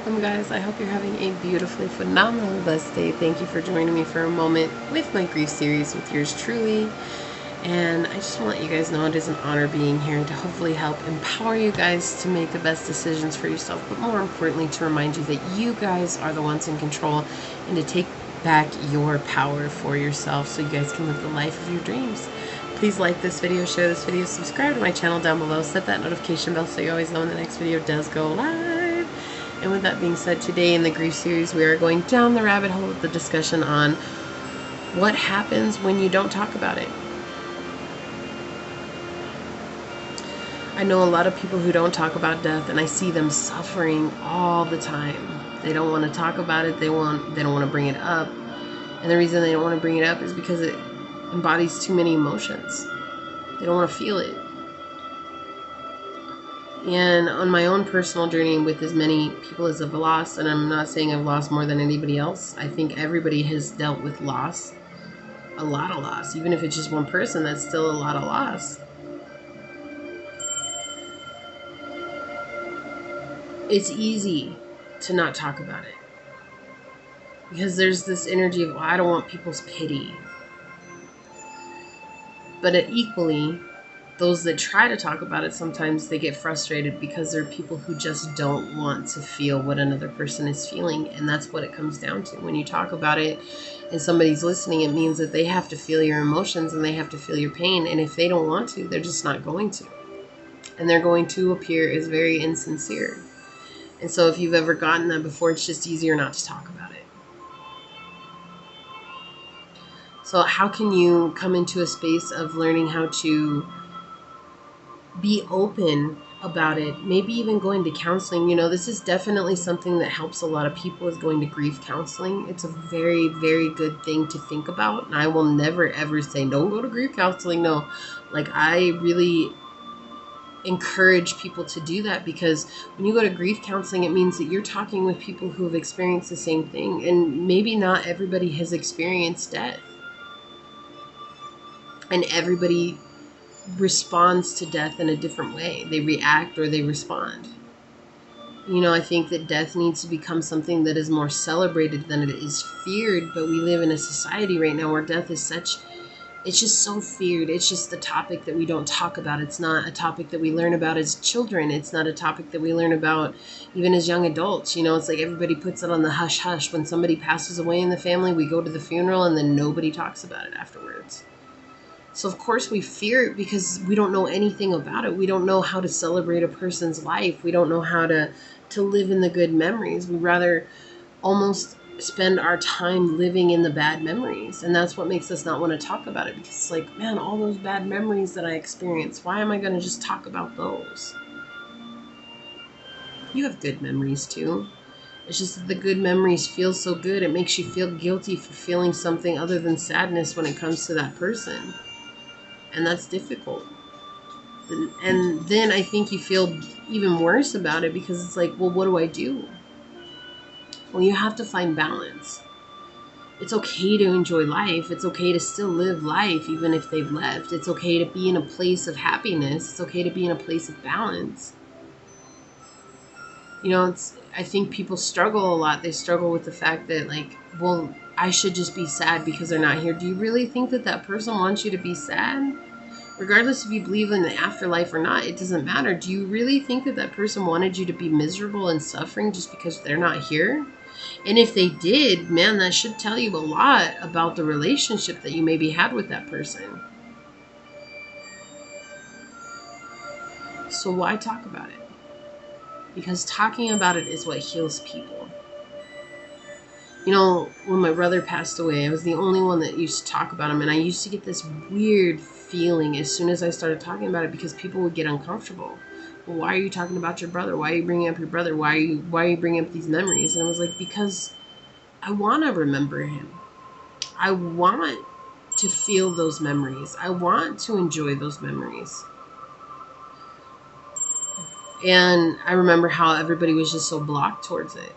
welcome guys. I hope you're having a beautifully phenomenal blessed day. Thank you for joining me for a moment with my grief series with yours truly. And I just want to let you guys know it is an honor being here to hopefully help empower you guys to make the best decisions for yourself, but more importantly to remind you that you guys are the ones in control and to take back your power for yourself so you guys can live the life of your dreams. Please like this video, share this video, subscribe to my channel down below, set that notification bell so you always know when the next video does go live. And with that being said, today in the grief series, we are going down the rabbit hole with the discussion on what happens when you don't talk about it. I know a lot of people who don't talk about death, and I see them suffering all the time. They don't want to talk about it. They don't want to bring it up. And the reason they don't want to bring it up is because it embodies too many emotions. They don't want to feel it. And on my own personal journey with as many people as I've lost, and I'm not saying I've lost more than anybody else, I think everybody has dealt with loss, a lot of loss. Even if it's just one person, that's still a lot of loss. It's easy to not talk about it because there's this energy of, well, I don't want people's pity. But equally, those that try to talk about it, sometimes they get frustrated because there are people who just don't want to feel what another person is feeling. And that's what it comes down to. When you talk about it and somebody's listening, it means that they have to feel your emotions and they have to feel your pain. And if they don't want to, they're just not going to. And they're going to appear as very insincere. And so if you've ever gotten that before, it's just easier not to talk about it. So how can you come into a space of learning how to be open about it? Maybe even going to counseling. You know, this is definitely something that helps a lot of people, is going to grief counseling. It's a very, very good thing to think about. And I will never, ever say, don't go to grief counseling. No, like I really encourage people to do that, because when you go to grief counseling, it means that you're talking with people who have experienced the same thing. And maybe not everybody has experienced death. And everybody responds to death in a different way. They react or they respond. You know, I think that death needs to become something that is more celebrated than it is feared. But we live in a society right now where death is it's just so feared. It's just the topic that we don't talk about. It's not a topic that we learn about as children. It's not a topic that we learn about even as young adults. You know, it's like everybody puts it on the hush hush. When somebody passes away in the family, we go to the funeral and then nobody talks about it afterwards. So of course we fear it because we don't know anything about it. We don't know how to celebrate a person's life. We don't know how to live in the good memories. We rather almost spend our time living in the bad memories. And that's what makes us not want to talk about it, because it's like, man, all those bad memories that I experienced, why am I going to just talk about those? You have good memories too. It's just that the good memories feel so good. It makes you feel guilty for feeling something other than sadness when it comes to that person. And that's difficult. And then I think you feel even worse about it, because it's like, well, what do I do? Well, you have to find balance. It's okay to enjoy life. It's okay to still live life even if they've left. It's okay to be in a place of happiness. It's okay to be in a place of balance. You know, I think people struggle a lot. They struggle with the fact that, like, well, I should just be sad because they're not here. Do you really think that that person wants you to be sad? Regardless if you believe in the afterlife or not, it doesn't matter. Do you really think that that person wanted you to be miserable and suffering just because they're not here? And if they did, man, that should tell you a lot about the relationship that you maybe had with that person. So why talk about it? Because talking about it is what heals people. You know, when my brother passed away, I was the only one that used to talk about him. And I used to get this weird feeling as soon as I started talking about it, because people would get uncomfortable. Well, why are you talking about your brother? Why are you bringing up your brother? Why are you bringing up these memories? And I was like, because I want to remember him. I want to feel those memories. I want to enjoy those memories. And I remember how everybody was just so blocked towards it.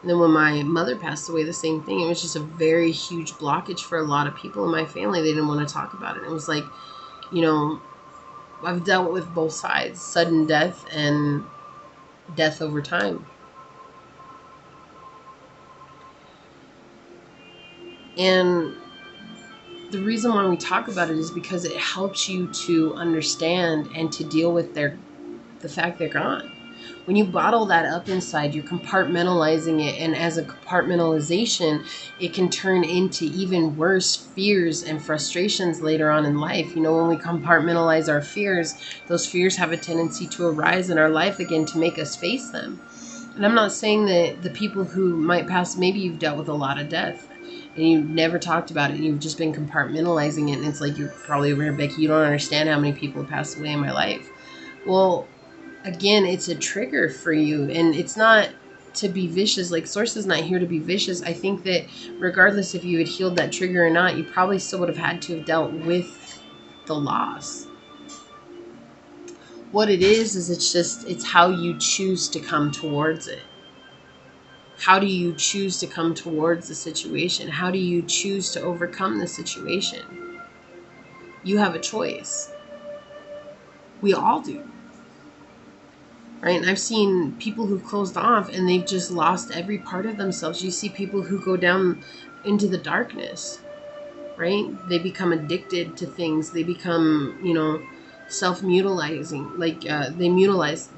And then when my mother passed away, the same thing. It was just a very huge blockage for a lot of people in my family. They didn't want to talk about it. It was like, you know, I've dealt with both sides, sudden death and death over time. And the reason why we talk about it is because it helps you to understand and to deal with the fact they're gone. When you bottle that up inside, you're compartmentalizing it, and as a compartmentalization, it can turn into even worse fears and frustrations later on in life. You know, when we compartmentalize our fears, those fears have a tendency to arise in our life again to make us face them. And I'm not saying that the people who might pass, maybe you've dealt with a lot of death and you've never talked about it and you've just been compartmentalizing it, and it's like you're probably aware, Becky, you don't understand how many people have passed away in my life. Well, again, it's a trigger for you, and it's not to be vicious. Like, Source is not here to be vicious. I think that regardless if you had healed that trigger or not, you probably still would have had to have dealt with the loss. What it is it's how you choose to come towards it. How do you choose to come towards the situation? How do you choose to overcome the situation? You have a choice. We all do. Right? And I've seen people who've closed off and they've just lost every part of themselves. You see people who go down into the darkness, right? They become addicted to things. They become, self-mutilizing. Like they mutilize?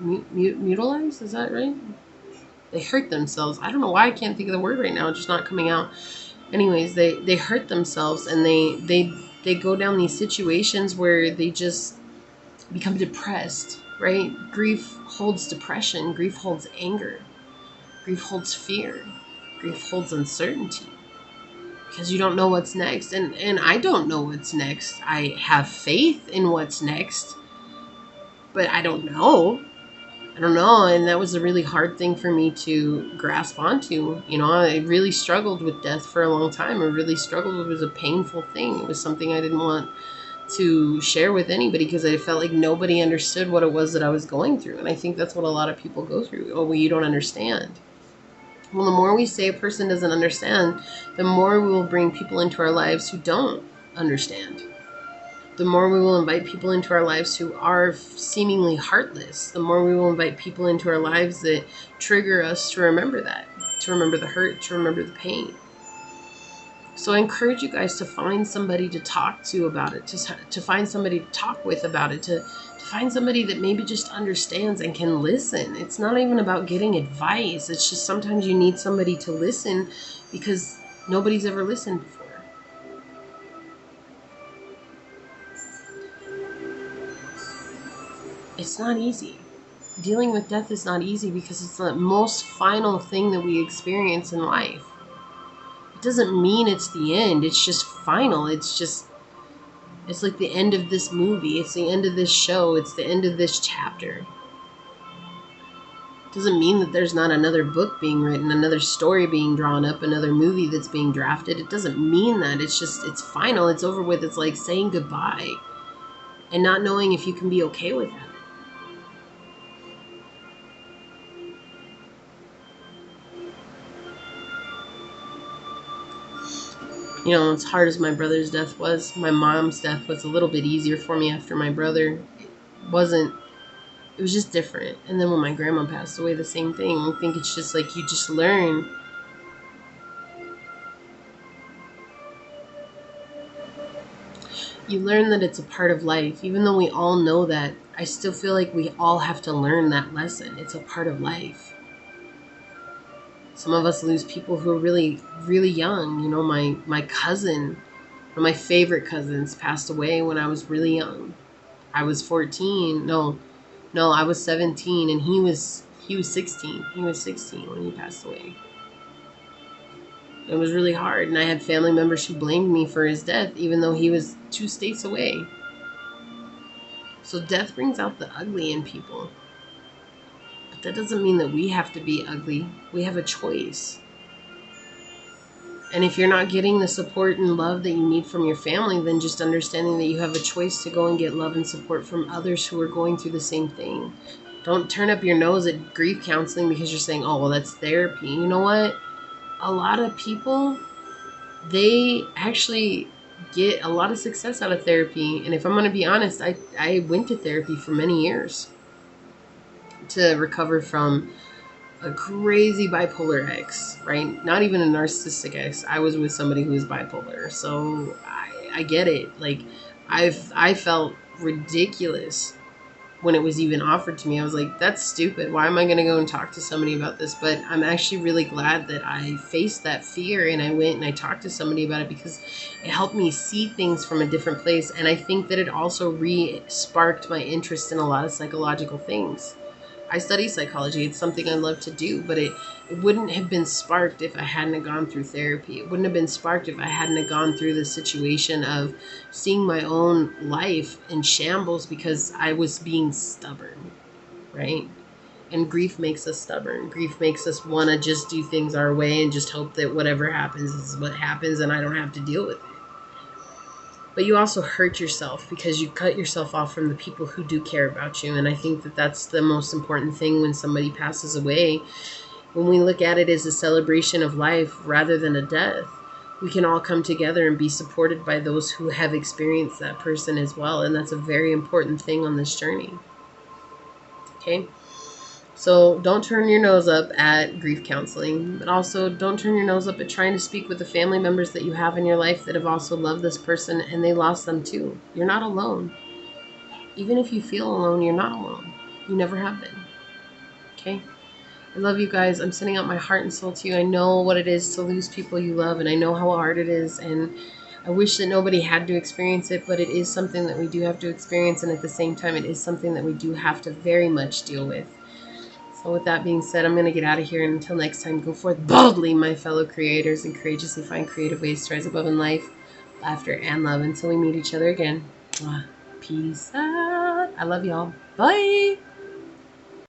Is that right? They hurt themselves. I don't know why I can't think of the word right now. It's just not coming out. Anyways, they hurt themselves, and they go down these situations where they just become depressed, right? Grief holds depression. Grief holds anger. Grief holds fear. Grief holds uncertainty, because you don't know what's next. And I don't know what's next. I have faith in what's next, but I don't know. And that was a really hard thing for me to grasp onto. I really struggled with death for a long time. I really struggled. It was a painful thing. It was something I didn't want to share with anybody because I felt like nobody understood what it was that I was going through. And I think that's what a lot of people go through. Oh, well, you don't understand. Well, the more we say a person doesn't understand, the more we will bring people into our lives who don't understand. The more we will invite people into our lives who are seemingly heartless. The more we will invite people into our lives that trigger us to remember that, to remember the hurt, to remember the pain. So I encourage you guys to find somebody to talk to about it, to find somebody to talk with about it, to find somebody that maybe just understands and can listen. It's not even about getting advice. It's just sometimes you need somebody to listen because nobody's ever listened before. It's not easy. Dealing with death is not easy because it's the most final thing that we experience in life. It doesn't mean it's the end. It's just final. It's like the end of this movie. It's the end of this show. It's the end of this chapter. It doesn't mean that there's not another book being written, another story being drawn up, another movie that's being drafted. It doesn't mean that. It's final. It's over with. It's like saying goodbye and not knowing if you can be okay with that. As hard as my brother's death was, my mom's death was a little bit easier for me after my brother. It was just different. And then when my grandma passed away, the same thing. I think it's just like you just learn. You learn that it's a part of life. Even though we all know that, I still feel like we all have to learn that lesson. It's a part of life. Some of us lose people who are really, really young. My cousin, one of my favorite cousins, passed away when I was really young. I was 14. No, I was 17, and he was 16. He was 16 when he passed away. It was really hard, and I had family members who blamed me for his death, even though he was 2 states away. So death brings out the ugly in people. That doesn't mean that we have to be ugly. We have a choice. And if you're not getting the support and love that you need from your family, then just understanding that you have a choice to go and get love and support from others who are going through the same thing. Don't turn up your nose at grief counseling because you're saying, oh, well, that's therapy. You know what? A lot of people, they actually get a lot of success out of therapy. And if I'm going to be honest, I went to therapy for many years to recover from a crazy bipolar ex, right? Not even a narcissistic ex. I was with somebody who was bipolar. So I get it. Like I felt ridiculous when it was even offered to me. I was like, that's stupid. Why am I going to go and talk to somebody about this? But I'm actually really glad that I faced that fear and I went and I talked to somebody about it, because it helped me see things from a different place. And I think that it also re-sparked my interest in a lot of psychological things. I study psychology. It's something I love to do, but it wouldn't have been sparked if I hadn't have gone through therapy. It wouldn't have been sparked if I hadn't have gone through the situation of seeing my own life in shambles because I was being stubborn, right? And grief makes us stubborn. Grief makes us want to just do things our way and just hope that whatever happens is what happens and I don't have to deal with it. But you also hurt yourself because you cut yourself off from the people who do care about you. And I think that that's the most important thing when somebody passes away. When we look at it as a celebration of life rather than a death, we can all come together and be supported by those who have experienced that person as well. And that's a very important thing on this journey. Okay? So don't turn your nose up at grief counseling, but also don't turn your nose up at trying to speak with the family members that you have in your life that have also loved this person and they lost them too. You're not alone. Even if you feel alone, you're not alone. You never have been. Okay? I love you guys. I'm sending out my heart and soul to you. I know what it is to lose people you love, and I know how hard it is, and I wish that nobody had to experience it, but it is something that we do have to experience, and at the same time, it is something that we do have to very much deal with. So with that being said, I'm going to get out of here. And until next time, go forth boldly, my fellow creators, and courageously find creative ways to rise above in life, laughter, and love until we meet each other again. Peace out. I love y'all. Bye.